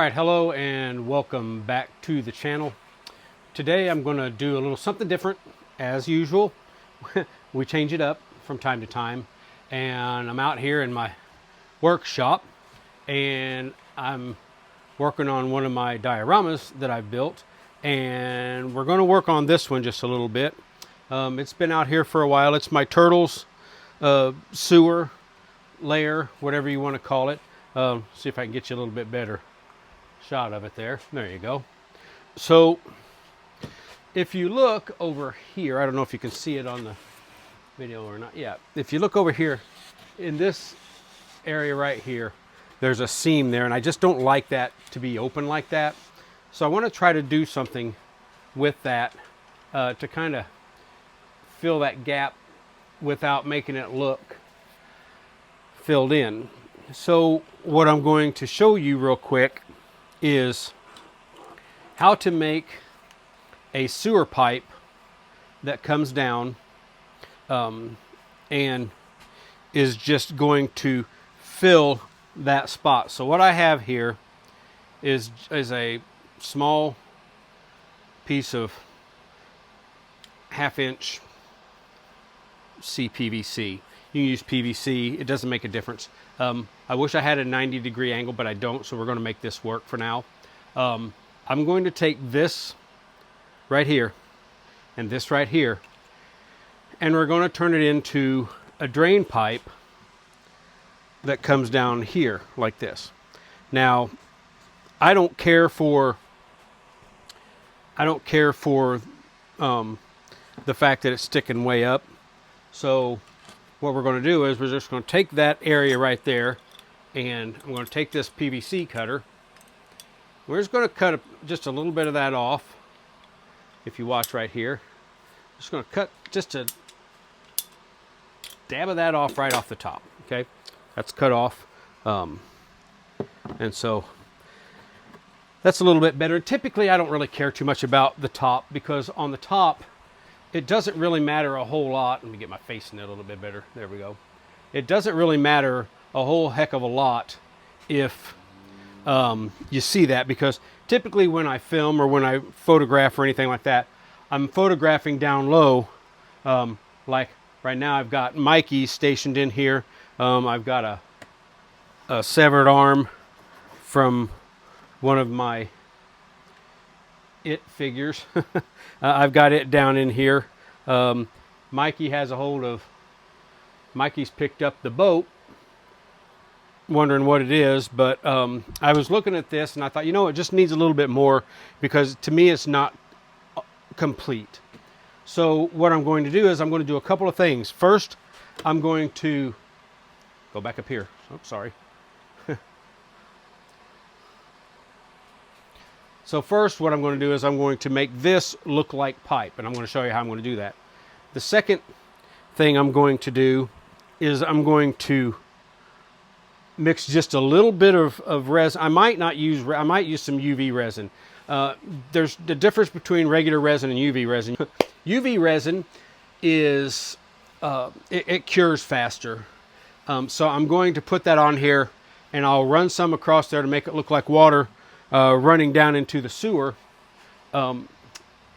Alright, hello and welcome back to the channel. Today I'm going to do a little something different as usual. We change it up from time to time, and I'm out here in my workshop and I'm working on one of my dioramas that I've built, and we're going to work on this one just a little bit. It's been out here for a while. It's my turtles sewer layer, whatever you want to call it. See if I can get you a little bit better shot of it there. There you go. So if you look over here, I don't know if you can see it on the video or not. Yeah, if you look over here in this area right here, there's a seam there, and I just don't like that to be open like that. So I want to try to do something with that to kind of fill that gap without making it look filled in. So what I'm going to show you real quick is how to make a sewer pipe that comes down and is just going to fill that spot. So what I have here is a small piece of 1/2 inch CPVC. You can use PVC, it doesn't make a difference. I wish I had a 90-degree angle, but I don't, so we're going to make this work for now. I'm going to take this right here and this right here, and we're going to turn it into a drain pipe that comes down here like this. Now, I don't care for the fact that it's sticking way up. So what we're going to do is we're just going to take that area right there, and I'm going to take this PVC cutter. We're just going to cut just a little bit of that off. If you watch right here, just going to cut just a dab of that off right off the top. Okay, that's cut off, and so that's a little bit better. Typically, I don't really care too much about the top, because on the top, it doesn't really matter a whole lot. Let me get my face in it a little bit better. There we go. It doesn't really matter a whole heck of a lot if you see that, because typically when I film or when I photograph or anything like that, I'm photographing down low. Like right now, I've got Mikey stationed in here. I've got a severed arm from one of my It figures. I've got it down in here. Mikey has a hold of, Mikey's picked up the boat, wondering what it is, but I was looking at this and I thought, you know, it just needs a little bit more, because to me it's not complete. So what I'm going to do is I'm going to do a couple of things. First, I'm going to go back up here. Oh, sorry. So first, what I'm going to do is I'm going to make this look like pipe, and I'm going to show you how I'm going to do that. The second thing I'm going to do is I'm going to mix just a little bit of resin. I might use some UV resin. There's the difference between regular resin and UV resin. UV resin is it cures faster. So I'm going to put that on here, and I'll run some across there to make it look like water running down into the sewer, and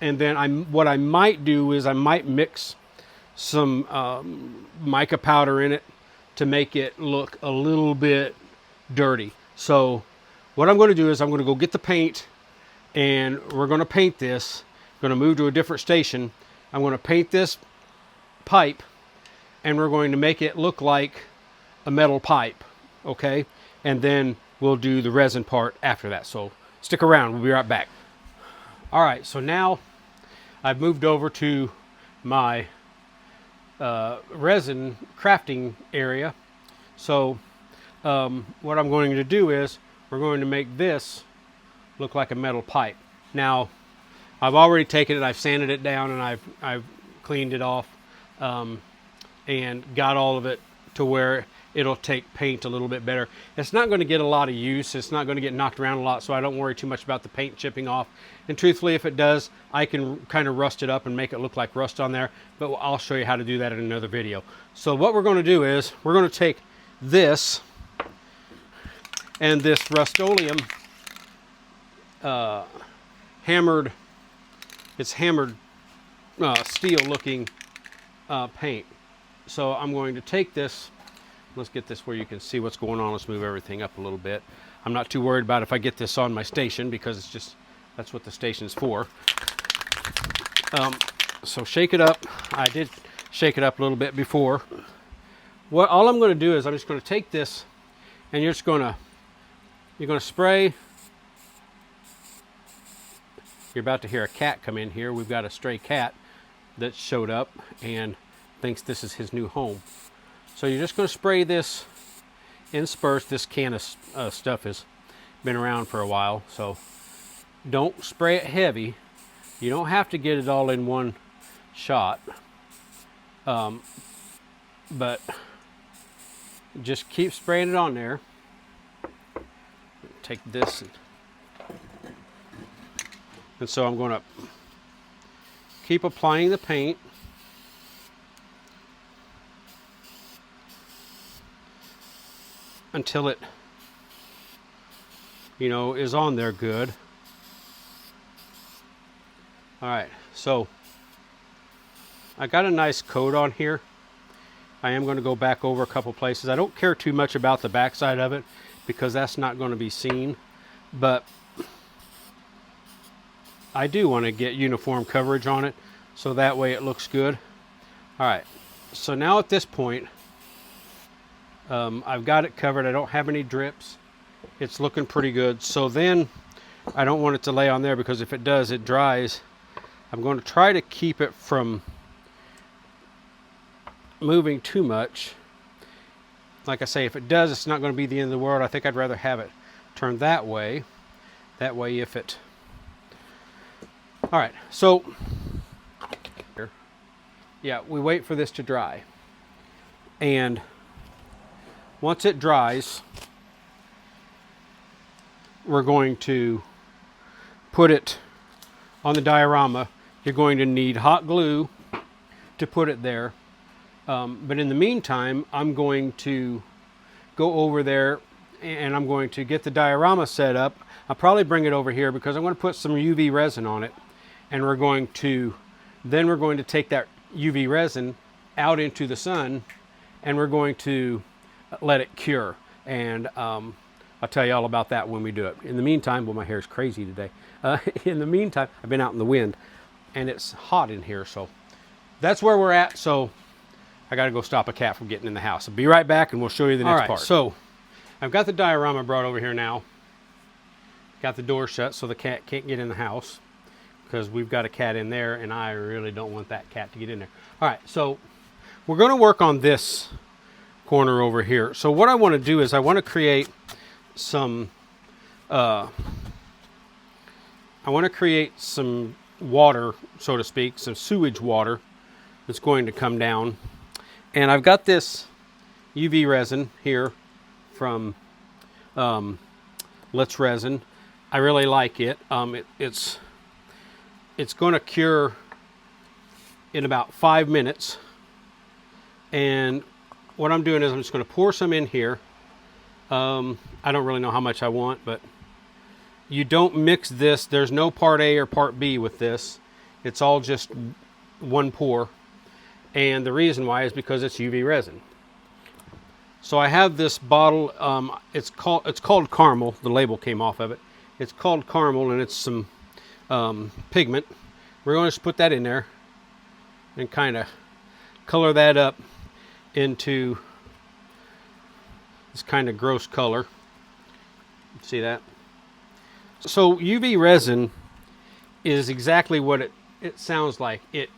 then what I might do is I might mix some mica powder in it to make it look a little bit dirty. So what I'm going to do is I'm going to go get the paint, and we're going to paint this. I'm going to move to a different station. I'm going to paint this pipe, and we're going to make it look like a metal pipe, okay? And then we'll do the resin part after that. So stick around, we'll be right back. All right, so now I've moved over to my resin crafting area. So what I'm going to do is we're going to make this look like a metal pipe. Now, I've already taken it, I've sanded it down, and I've cleaned it off and got all of it to where it'll take paint a little bit better. It's not going to get a lot of use. It's not going to get knocked around a lot, so I don't worry too much about the paint chipping off. And truthfully, if it does, I can kind of rust it up and make it look like rust on there, but I'll show you how to do that in another video. So what we're going to do is we're going to take this and this Rust-Oleum hammered, it's hammered steel looking paint. So I'm going to take this, let's get this where you can see what's going on. Let's move everything up a little bit. I'm not too worried about if I get this on my station, because it's just, that's what the station's for. So shake it up. I did shake it up a little bit before. All I'm going to do is I'm just going to take this, and you're going to spray. You're about to hear a cat come in here. We've got a stray cat that showed up and thinks this is his new home. So you're just going to spray this in spurts. This can of stuff has been around for a while, so don't spray it heavy. You don't have to get it all in one shot, but just keep spraying it on there. Take this, and so I'm going to keep applying the paint until it, is on there good. All right, so I got a nice coat on here. I am going to go back over a couple places. I don't care too much about the backside of it because that's not going to be seen, but I do want to get uniform coverage on it so that way it looks good. All right, so now at this point, I've got it covered. I don't have any drips. It's looking pretty good. So then I don't want it to lay on there, because if it does, it dries. I'm going to try to keep it from moving too much. Like I say, if it does, it's not going to be the end of the world. I think I'd rather have it turned that way. That way, if it... All right, so yeah, we wait for this to dry. And once it dries, we're going to put it on the diorama. You're going to need hot glue to put it there. But in the meantime, I'm going to go over there and I'm going to get the diorama set up. I'll probably bring it over here because I'm going to put some UV resin on it. And we're going to take that UV resin out into the sun, and we're going to let it cure. And I'll tell you all about that when we do it. In the meantime, well, my hair's crazy today. In the meantime, I've been out in the wind, and it's hot in here, so that's where we're at. So I got to go stop a cat from getting in the house. I'll be right back, and we'll show you the next part. So I've got the diorama brought over here now. Got the door shut so the cat can't get in the house, because we've got a cat in there, and I really don't want that cat to get in there. All right, so we're going to work on this corner over here. So what I want to do is I want to create some water, so to speak, some sewage water that's going to come down. And I've got this UV resin here from Let's Resin. I really like it. It's going to cure in about 5 minutes. And what I'm doing is I'm just going to pour some in here. I don't really know how much I want, but you don't mix this. There's no part A or part B with this. It's all just one pour. And the reason why is because it's UV resin. So I have this bottle. It's called Caramel. The label came off of it. It's called Caramel, and it's some pigment. We're going to just put that in there and kind of color that up into this kind of gross color. See that? So UV resin is exactly what it sounds like. It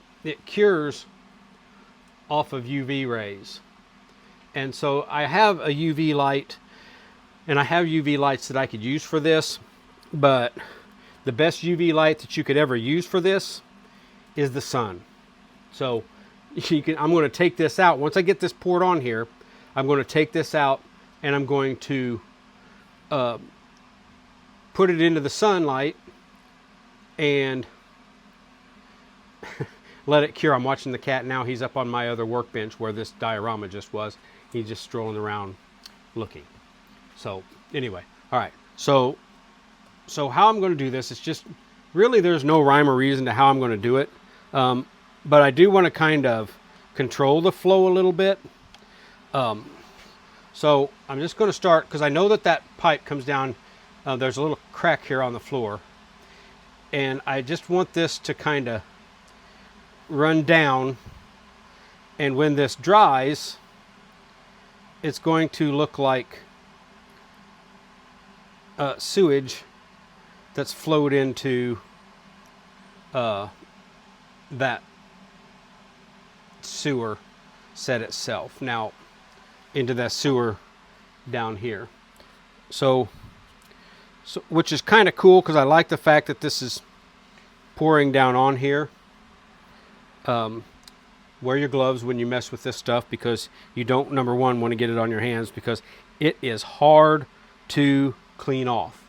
cures off of UV rays. And so I have a UV light, and I have UV lights that I could use for this, but the best UV light that you could ever use for this is the sun. So I'm going to take this out. Once I get this poured on here, I'm going to take this out, and I'm going to put it into the sunlight and let it cure. I'm watching the cat now. He's up on my other workbench where this diorama just was. He's just strolling around looking. So anyway, all right. So So how I'm going to do this, it's just really there's no rhyme or reason to how I'm going to do it. But I do want to kind of control the flow a little bit. So I'm just going to start, because I know that that pipe comes down, there's a little crack here on the floor. And I just want this to kind of run down. And when this dries, it's going to look like sewage that's flowed into that sewer set itself. Now, into that sewer down here. So which is kind of cool, because I like the fact that this is pouring down on here. Wear your gloves when you mess with this stuff, because you don't, number one, want to get it on your hands, because it is hard to clean off.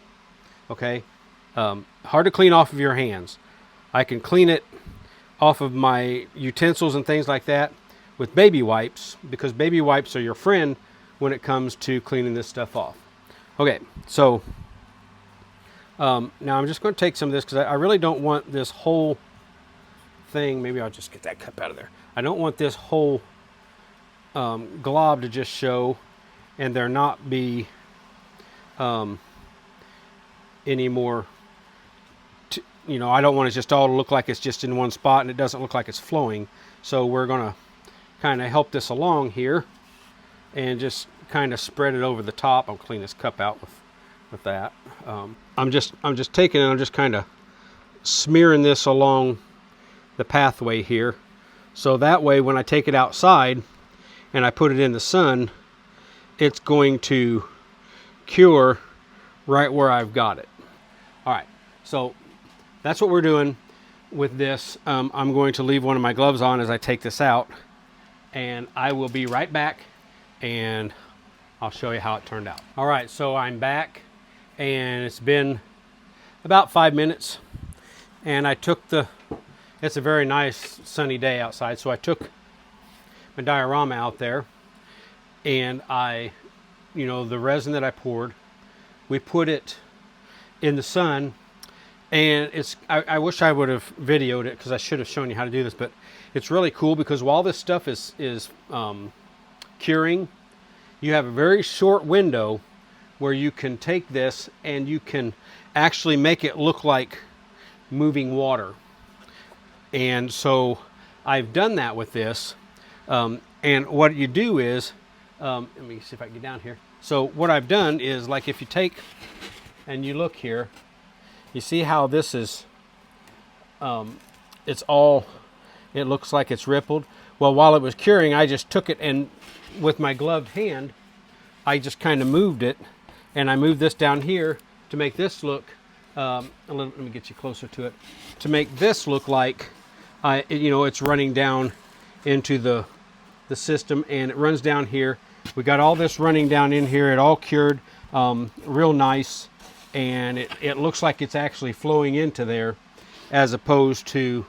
Okay? Hard to clean off of your hands. I can clean it off of my utensils and things like that with baby wipes, because baby wipes are your friend when it comes to cleaning this stuff off. Okay, so now I'm just going to take some of this, because I really don't want this whole thing. Maybe I'll just get that cup out of there. I don't want this whole glob to just show and there not be any more, you know, I don't want it just all to look like it's just in one spot and it doesn't look like it's flowing. So we're going to kind of help this along here and just kind of spread it over the top. I'll clean this cup out with that. I'm just taking it, I'm just kind of smearing this along the pathway here, so that way when I take it outside and I put it in the sun, it's going to cure right where I've got it. All right, so that's what we're doing with this. I'm going to leave one of my gloves on as I take this out, and I will be right back and I'll show you how it turned out. All right, so I'm back and it's been about 5 minutes, and I took it's a very nice sunny day outside, so I took my diorama out there and the resin that I poured, we put it in the sun, and I wish I would have videoed it, because I should have shown you how to do this, but it's really cool because while this stuff is curing, you have a very short window where you can take this and you can actually make it look like moving water. And so I've done that with this. And what you do is, let me see if I can get down here. So what I've done is, like, if you take and you look here, you see how this is, it looks like it's rippled. Well, while it was curing, I just took it and with my gloved hand, I just kind of moved it, and I moved this down here to make this look, let me get you closer to it, to make this look like, it's running down into the system, and it runs down here. We got all this running down in here. It all cured, real nice, and it looks like it's actually flowing into there, as opposed to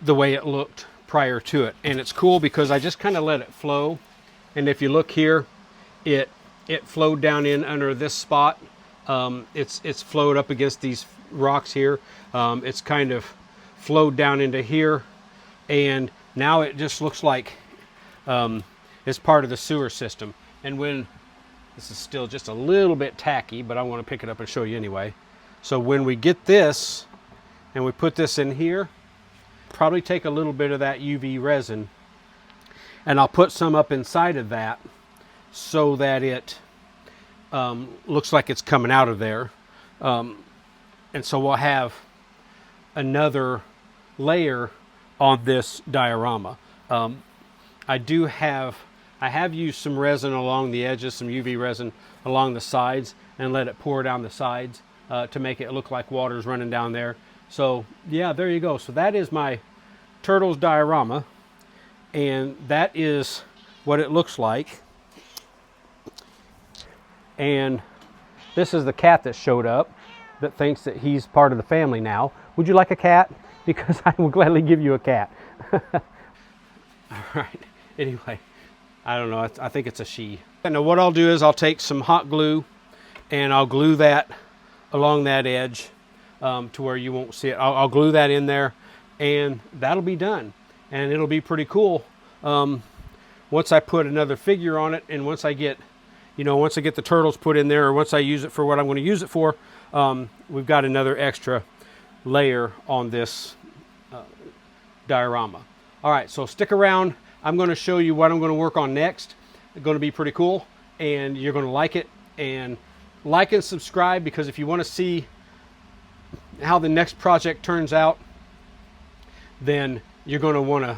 the way it looked prior to it. And it's cool because I just kind of let it flow, and if you look here, it flowed down in under this spot. It's flowed up against these rocks here. It's kind of flowed down into here, and now it just looks like it's part of the sewer system. And when this is still just a little bit tacky, but I want to pick it up and show you anyway. So when we get this and we put this in here, probably take a little bit of that UV resin, and I'll put some up inside of that so that it looks like it's coming out of there. And so we'll have another layer on this diorama. I have used some resin along the edges, some UV resin along the sides, and let it pour down the sides to make it look like water's running down there. So yeah, there you go. So that is my Turtles diorama, and that is what it looks like. And this is the cat that showed up that thinks that he's part of the family now. Would you like a cat? Because I will gladly give you a cat. All right, anyway, I don't know, I think it's a she. And now what I'll do is I'll take some hot glue and I'll glue that along that edge to where you won't see it. I'll glue that in there, and that'll be done. And it'll be pretty cool once I put another figure on it, and once I get, once I get the turtles put in there, or once I use it for what I'm going to use it for, we've got another extra layer on this diorama. All right, so stick around. I'm going to show you what I'm going to work on next. It's going to be pretty cool, and you're going to like it. And like and subscribe, because if you want to see how the next project turns out, then you're going to want to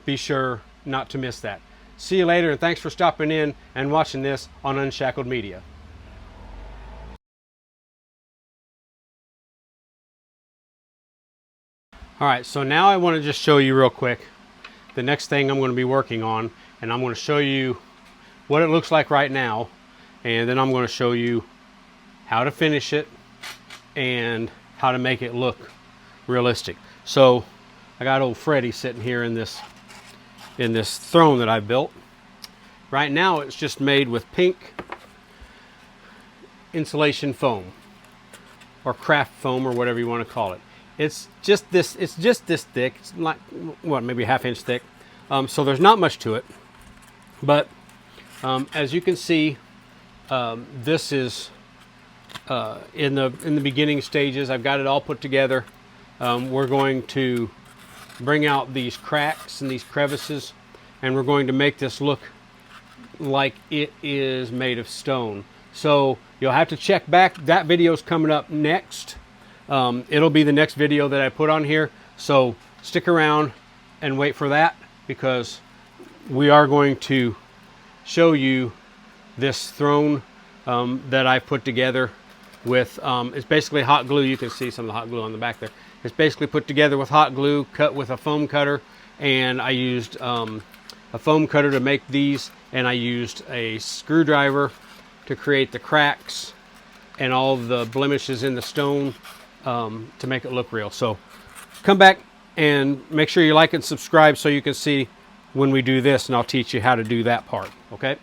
be sure not to miss that. See you later, and thanks for stopping in and watching this on Unshackled Media. All right, so now I want to just show you real quick the next thing I'm going to be working on, and I'm going to show you what it looks like right now, and then I'm going to show you how to finish it and how to make it look realistic. So I got old Freddy sitting here in this throne that I built. Right now it's just made with pink insulation foam, or craft foam, or whatever you want to call it. It's just this thick. It's like, what, maybe a ½ inch thick. So there's not much to it, but as you can see, this is in the beginning stages. I've got it all put together. We're going to bring out these cracks and these crevices, and we're going to make this look like it is made of stone. So you'll have to check back. That video's coming up next. It'll be the next video that I put on here, so stick around and wait for that, because we are going to show you this throne that I put together with, it's basically hot glue. You can see some of the hot glue on the back there. It's basically put together with hot glue, cut with a foam cutter, and I used a foam cutter to make these, and I used a screwdriver to create the cracks and all the blemishes in the stone to make it look real. So come back and make sure you like and subscribe so you can see when we do this, and I'll teach you how to do that part. Okay?